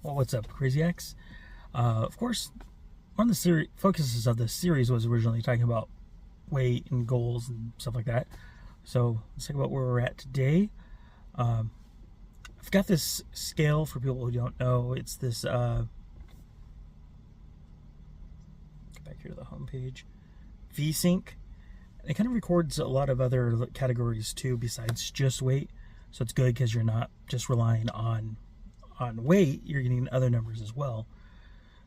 Well, what's up, Crazy X? Of course, one of the focuses of the series was originally talking about weight and goals and stuff like that. So let's talk about where we're at today. I've got this scale for people who don't know. It's this, get back here to the home page, V-Sync. It kind of records a lot of other categories too besides just weight. So it's good because you're not just relying on weight, you're getting other numbers as well.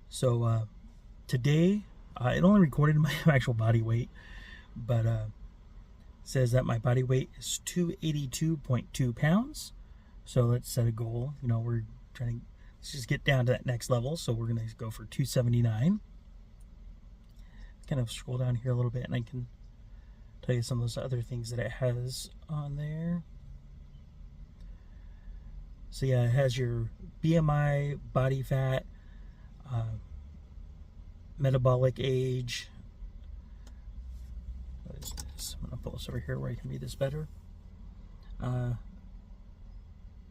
So today, it only recorded my actual body weight, but it says that my body weight is 282.2 pounds. So let's set a goal. You know, we're trying to just get down to that next level. So we're going to go for 279. Kind of scroll down here a little bit and I can tell you some of those other things that it has on there. So yeah, it has your BMI, body fat, metabolic age. What is this? I'm going to pull this over here where I can read this better.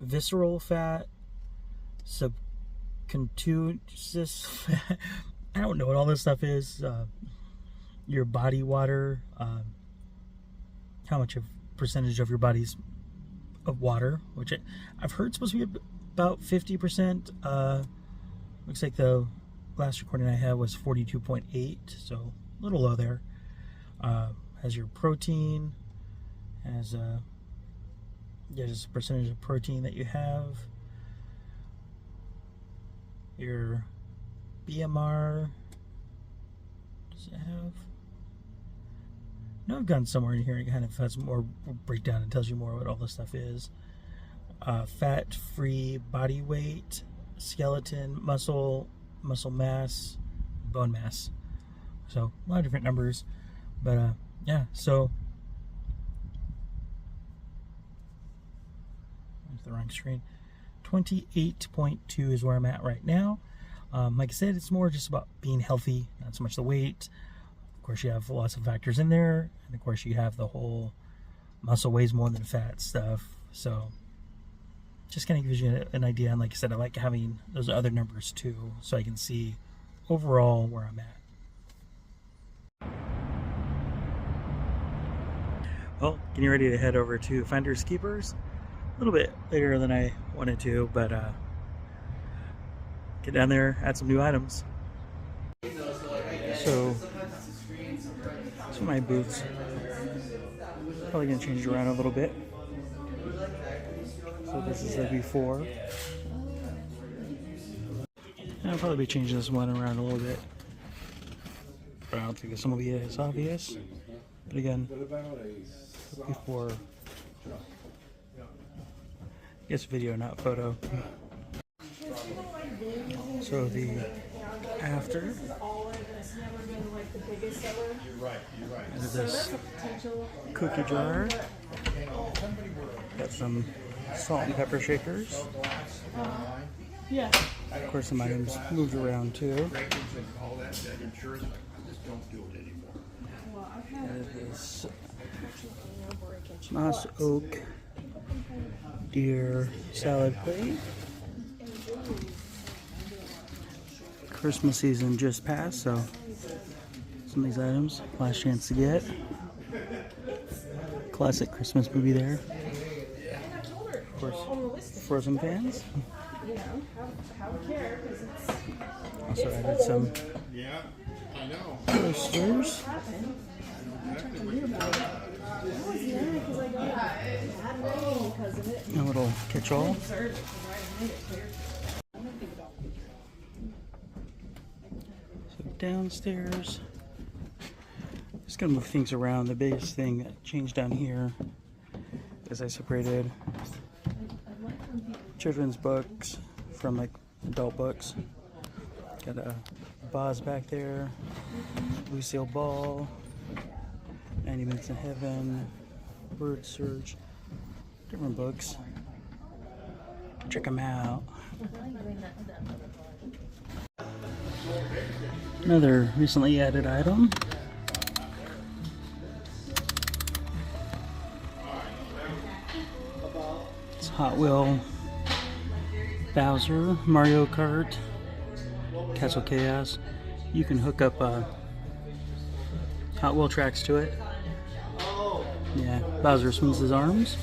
Visceral fat, subcutaneous fat. I don't know what all this stuff is. Your body water, how much of percentage of your body's of water, which I've heard supposed to be about 50%. Looks like the last recording I had was 42.8, so a little low there. Has your protein, has just a percentage of protein that you have. Your BMR, does it have? No, I've gone somewhere in here. It kind of has more breakdown and tells you more what all this stuff is. Fat-free body weight, skeleton, muscle mass, bone mass. So a lot of different numbers, but yeah. So the wrong screen. 28.2 is where I'm at right now. Like I said, it's more just about being healthy, not so much the weight. Of course, you have lots of factors in there, and of course, you have the whole muscle weighs more than fat stuff. So, just kind of gives you an idea. And like I said, I like having those other numbers too, so I can see overall where I'm at. Well, getting ready to head over to Finders Keepers. A little bit later than I wanted to, but get down there, add some new items. So. These are my boots. Probably gonna change it around a little bit. So this is the before. And I'll probably be changing this one around a little bit. But I don't think this one will be as obvious. But again, before. I guess video, not photo. So the after. Look at this cookie jar. Got some salt and pepper shakers. Of course, some items moved around too. This Moss Oak deer salad plate. Christmas season just passed, so some of these items, last chance to get. Classic Christmas movie there. Of course, Frozen fans. Also added some posters. A little catch-all. So downstairs. Just gonna move things around. The biggest thing that changed down here is I separated children's books from like adult books. Got a Boz back there, Lucille Ball, 90 Minutes in Heaven, Word Search, different books. Check them out. Another recently added item. It's Hot Wheel Bowser, Mario Kart, Castle Chaos. You can hook up Hot Wheel tracks to it. Yeah, Bowser swings his arms.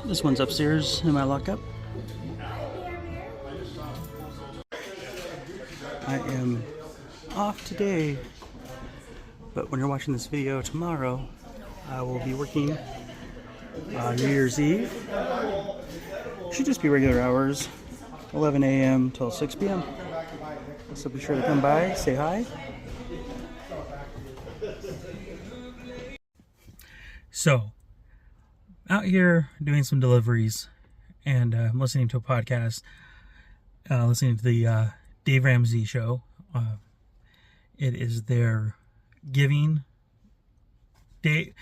This one's upstairs in my lockup. I am off today, but when you're watching this video tomorrow, I will be working New Year's Eve. Should just be regular hours, 11 a.m. till 6 p.m. So be sure to come by, say hi. So, out here doing some deliveries, and I'm listening to a podcast, listening to the Dave Ramsey show. It is their giving day,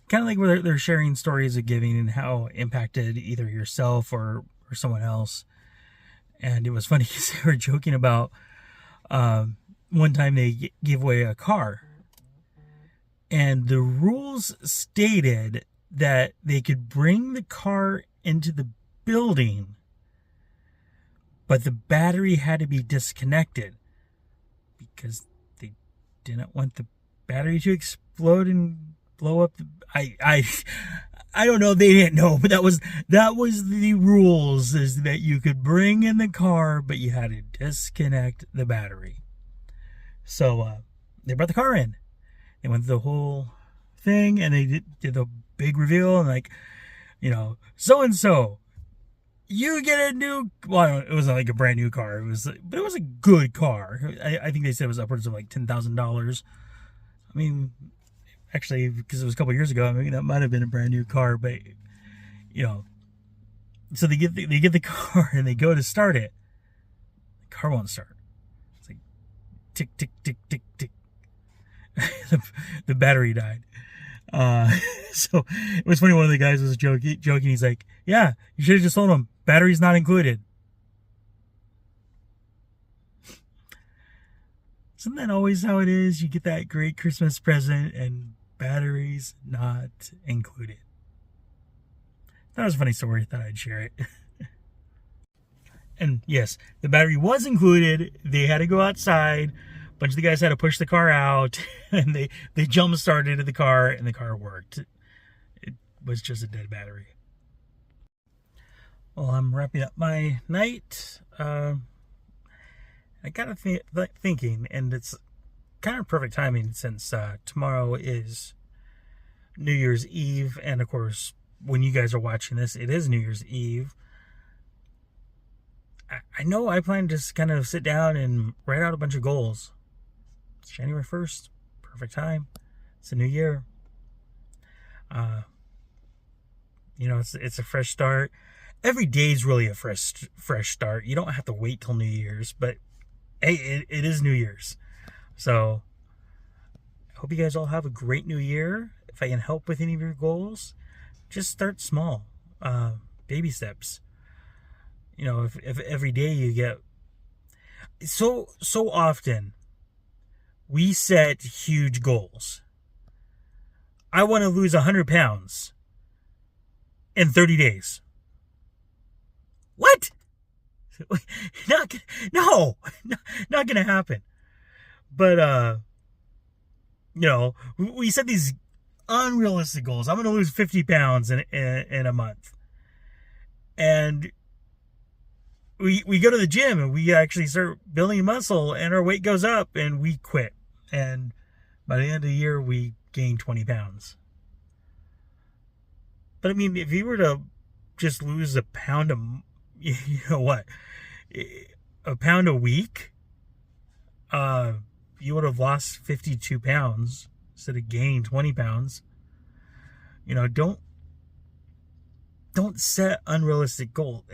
kind of like where they're sharing stories of giving and how it impacted either yourself or someone else. And it was funny because they were joking about one time they gave away a car, and the rules stated that they could bring the car into the building, but the battery had to be disconnected because they didn't want the battery to explode and blow up the... I don't know, they didn't know, but that was the rules, is that you could bring in the car, but you had to disconnect the battery. So they brought the car in. They went through the whole thing, and they did the big reveal, and like, you know, so-and-so, you get a new... Well, it wasn't like a brand new car, but it was a good car. I think they said it was upwards of like $10,000. I mean... Actually, because it was a couple years ago, I mean, that might have been a brand new car, but, you know, so they get the car and they go to start it. The car won't start. It's like tick, tick, tick, tick, tick. the battery died. So it was funny. One of the guys was joking. He's like, "Yeah, you should have just told him battery's not included." Isn't that always how it is? You get that great Christmas present and batteries not included. That was a funny story. Thought I'd share it. And yes, the battery was included. They had to go outside. A bunch of the guys had to push the car out, and they jump started the car, and the car worked. It was just a dead battery. Well, I'm wrapping up my night. I got to thinking, and it's kind of perfect timing since tomorrow is New Year's Eve, and of course, when you guys are watching this, it is New Year's Eve. I know I plan to just kind of sit down and write out a bunch of goals. It's January 1st, perfect time. It's a new year. You know, it's a fresh start. Every day is really a fresh start. You don't have to wait till New Year's, but hey, it is New Year's. So, I hope you guys all have a great new year. If I can help with any of your goals, just start small. Baby steps. You know, if every day you get... So often, we set huge goals. I want to lose 100 pounds in 30 days. What? Not gonna happen. But you know, we set these unrealistic goals. I'm gonna lose 50 pounds in a month, and we go to the gym and we actually start building muscle, and our weight goes up, and we quit. And by the end of the year, we gain 20 pounds. But I mean, if you were to just lose a pound you know what? A pound a week, you would have lost 52 pounds instead of gaining 20 pounds. You know, don't set unrealistic goals.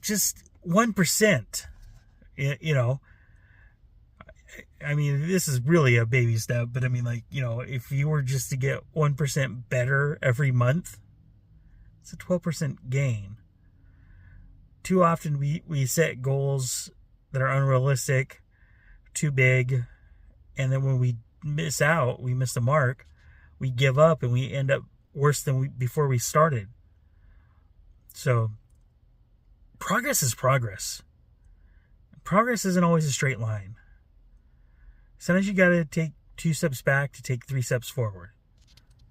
Just 1%. You know, I mean, this is really a baby step, but I mean, like, you know, if you were just to get 1% better every month, it's a 12% gain. Too often we set goals that are unrealistic, too big, and then when we miss the mark, we give up and we end up worse than before we started. So progress is progress. Progress isn't always a straight line. Sometimes you got to take 2 steps back to take 3 steps forward.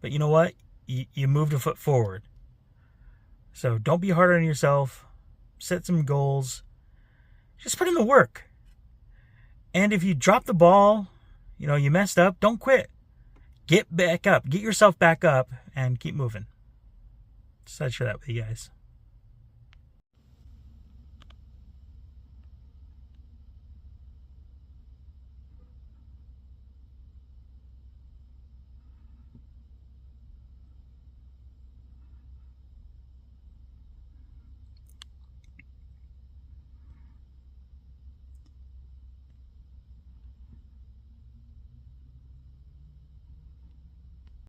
But you know what? You moved a foot forward. So don't be hard on yourself. Set some goals. Just put in the work. And if you drop the ball, you messed up, don't quit. Get back up. Get yourself back up and keep moving. Just to share that with you guys.